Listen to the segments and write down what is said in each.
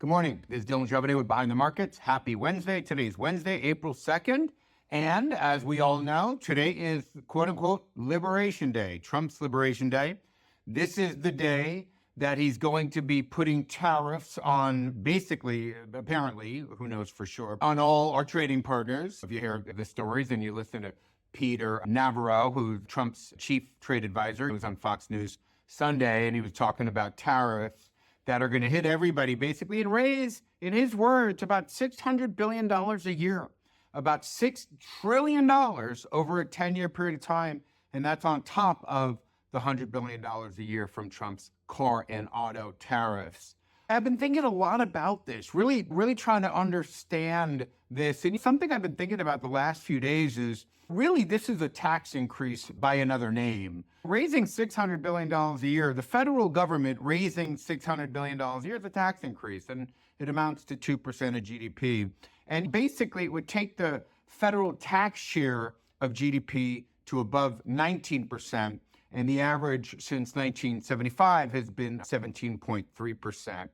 Good morning. This is Dylan Jovine with Behind the Markets. Happy Wednesday. Today's Wednesday, April 2nd. And as we all know, today is quote unquote Liberation Day, Trump's Liberation Day. This is the day that he's going to be putting tariffs on basically, apparently, who knows for sure, on all our trading partners. If you hear the stories and you listen to Peter Navarro, who's Trump's chief trade advisor, he was on Fox News Sunday and he was talking about tariffs that are going to hit everybody basically and raise, in his words, about $600 billion a year, about $6 trillion over a 10-year period of time. And that's on top of the $100 billion a year from Trump's car and auto tariffs. I've been thinking a lot about this, really trying to understand this. And something I've been thinking about the last few days is really this is a tax increase by another name. Raising $600 billion a year, the federal government raising $600 billion a year is a tax increase, and it amounts to 2% of GDP. And basically, it would take the federal tax share of GDP to above 19%, and the average since 1975 has been 17.3%.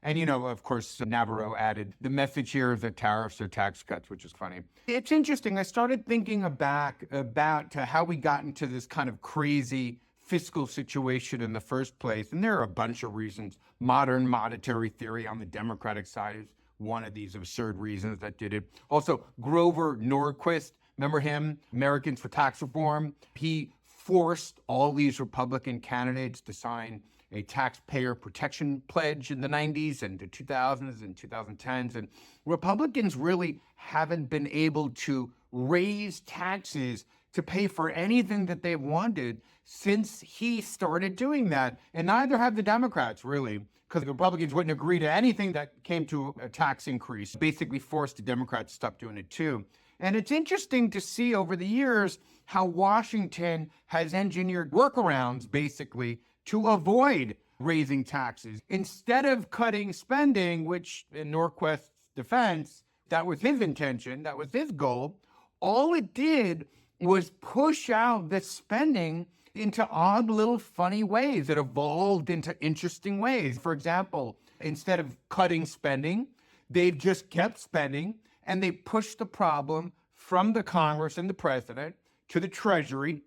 And, of course, Navarro added the message here is that tariffs are tax cuts, which is funny. It's interesting. I started thinking back about how we got into this kind of crazy fiscal situation in the first place. And there are a bunch of reasons. Modern monetary theory on the Democratic side is one of these absurd reasons that did it. Also, Grover Norquist, remember him? Americans for Tax Reform. He forced all these Republican candidates to sign a taxpayer protection pledge in the 90s and the 2000s and 2010s. And Republicans really haven't been able to raise taxes to pay for anything that they've wanted since he started doing that. And neither have the Democrats, really, because the Republicans wouldn't agree to anything that came to a tax increase, basically forced the Democrats to stop doing it too. And it's interesting to see over the years how Washington has engineered workarounds, basically, to avoid raising taxes. Instead of cutting spending, which in Norquist's defense, that was his intention, that was his goal, all it did was push out the spending into odd little funny ways. It evolved into interesting ways. For example, instead of cutting spending, they've just kept spending and they pushed the problem from the Congress and the president to the Treasury.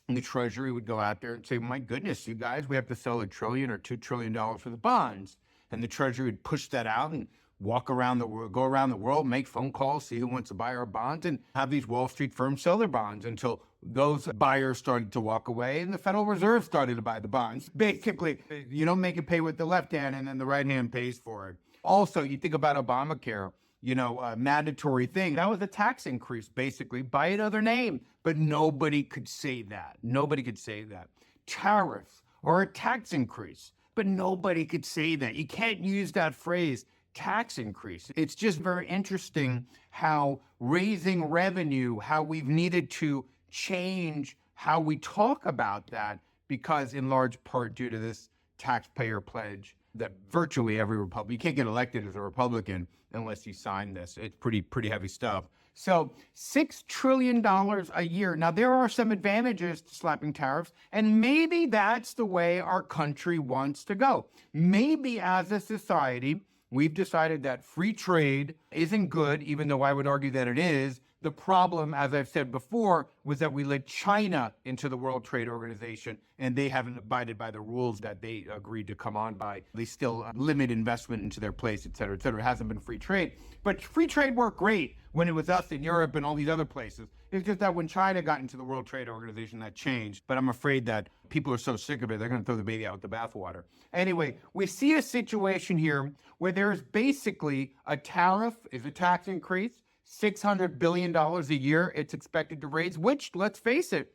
And the Treasury would go out there and say, my goodness, you guys, we have to sell $1 trillion or $2 trillion for the bonds. And the Treasury would push that out and walk around the world, go around the world, make phone calls, see who wants to buy our bonds, and have these Wall Street firms sell their bonds until those buyers started to walk away and the Federal Reserve started to buy the bonds. Basically, you don't make it pay with the left hand and then the right hand pays for it. Also, you think about Obamacare, a mandatory thing. That was a tax increase, basically, by another name. But nobody could say that. Nobody could say that. Tariff or a tax increase. But nobody could say that. You can't use that phrase, tax increase. It's just very interesting how raising revenue, how we've needed to change how we talk about that, because in large part due to this taxpayer pledge that virtually every Republican, you can't get elected as a Republican unless you sign this. It's pretty heavy stuff. So $6 trillion a year. Now, there are some advantages to slapping tariffs, and maybe that's the way our country wants to go. Maybe as a society, we've decided that free trade isn't good, even though I would argue that it is. The problem, as I've said before, was that we let China into the World Trade Organization, and they haven't abided by the rules that they agreed to come on by. They still limit investment into their place, et cetera, et cetera. It hasn't been free trade. But free trade worked great when it was us in Europe and all these other places. It's just that when China got into the World Trade Organization, that changed. But I'm afraid that people are so sick of it, they're going to throw the baby out with the bathwater. Anyway, we see a situation here where there's basically a tariff is a tax increase. $600 billion a year it's expected to raise, which, let's face it,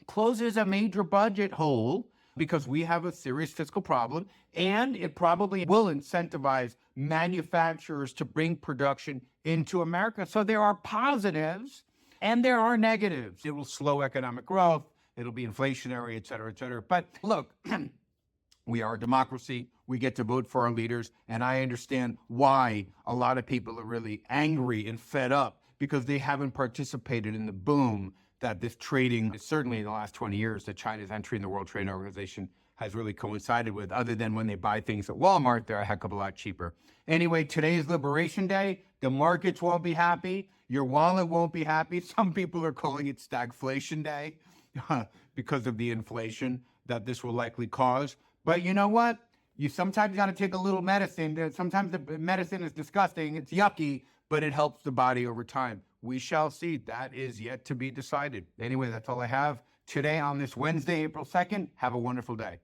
closes a major budget hole because we have a serious fiscal problem, and it probably will incentivize manufacturers to bring production into America. So there are positives and there are negatives. It will slow economic growth. It'll be inflationary, et cetera, et cetera. But look, we are a democracy. We get to vote for our leaders. And I understand why a lot of people are really angry and fed up, because they haven't participated in the boom that this trading, certainly in the last 20 years, that China's entry in the World Trade Organization has really coincided with, other than when they buy things at Walmart, they're a heck of a lot cheaper. Anyway, today is Liberation Day. The markets won't be happy. Your wallet won't be happy. Some people are calling it stagflation day because of the inflation that this will likely cause. But you know what? You sometimes got to take a little medicine. Sometimes the medicine is disgusting. It's yucky, but it helps the body over time. We shall see. That is yet to be decided. Anyway, that's all I have today on this Wednesday, April 2nd. Have a wonderful day.